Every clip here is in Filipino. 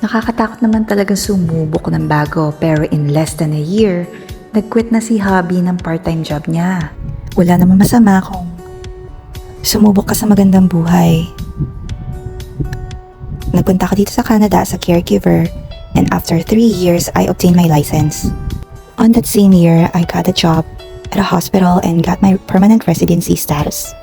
Nakakatakot naman talagang sumubok ng bago pero in less than a year, nag-quit na si hubby ng part-time job niya. Wala namang masama kung sumubok ka sa magandang buhay. Nagpunta ka dito sa Canada as a caregiver and after 3 years, I obtained my license. On that same year, I got a job at a hospital and got my permanent residency status.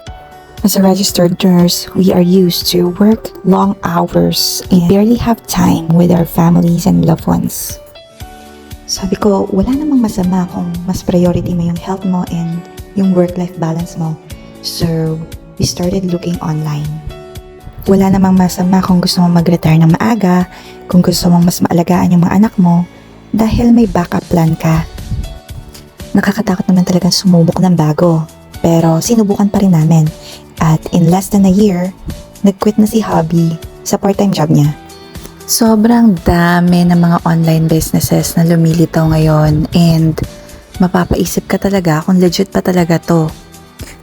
As a registered nurse, we are used to work long hours and barely have time with our families and loved ones. Sabi ko, wala namang masama kung mas priority mo yung health mo and yung work-life balance mo. So, we started looking online. Wala namang masama kung gusto mong mag-retire ng maaga, kung gusto mong mas maalagaan yung mga anak mo, dahil may backup plan ka. Nakakatakot naman talagang sumubok ng bago, pero sinubukan pa rin namin. At in less than a year, nag-quit na si hubby sa part-time job niya. Sobrang dami ng mga online businesses na lumilitaw ngayon and mapapaisip ka talaga kung legit pa talaga to.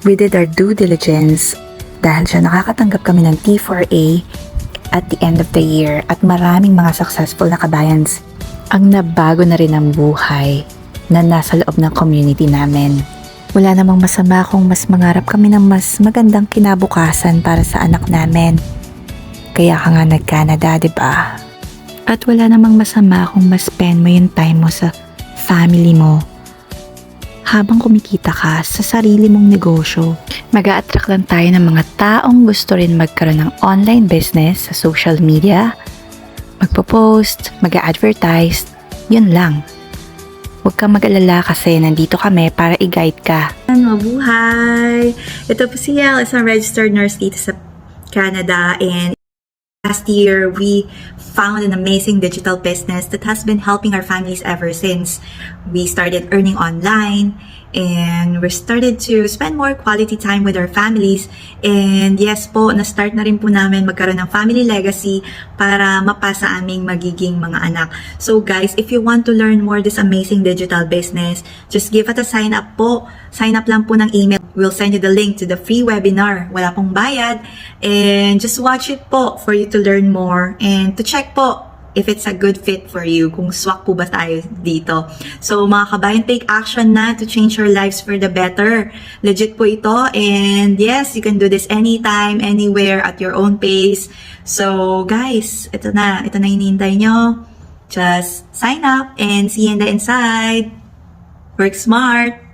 We did our due diligence dahil siya nakakatanggap kami ng T4A at the end of the year at maraming mga successful na kabayans ang nabago na rin ang buhay na nasa loob ng community namin. Wala namang masama kung mas mangarap kami ng mas magandang kinabukasan para sa anak namin. Kaya ka nga nag-Canada, diba? At wala namang masama kung mas spend mo yung time mo sa family mo habang kumikita ka sa sarili mong negosyo. Mag-a-attract lang tayo ng mga taong gusto rin magkaroon ng online business sa social media, magpo-post, mag-a-advertise, yun lang. Huwag kang mag-alala kasi nandito kami para i-guide ka. Mabuhay! Ito po si Yel, isang registered nurse dito sa Canada, and last year we found an amazing digital business that has been helping our families ever since. We started earning online and we started to spend more quality time with our families, and yes po, na-start na rin po namin magkaroon ng family legacy para mapasa aming magiging mga anak. So guys, if you want to learn more this amazing digital business, just give it a sign up po. Sign up lang po ng email. We'll send you the link to the free webinar. Wala pong bayad, and just watch it po for you to learn more and to check po if it's a good fit for you, kung swak po ba tayo dito. So mga kabayan, take action na to change your lives for the better. Legit po ito, and yes, you can do this anytime, anywhere, at your own pace. So guys, ito na hinihintay nyo. Just sign up and see you in the inside. Work smart!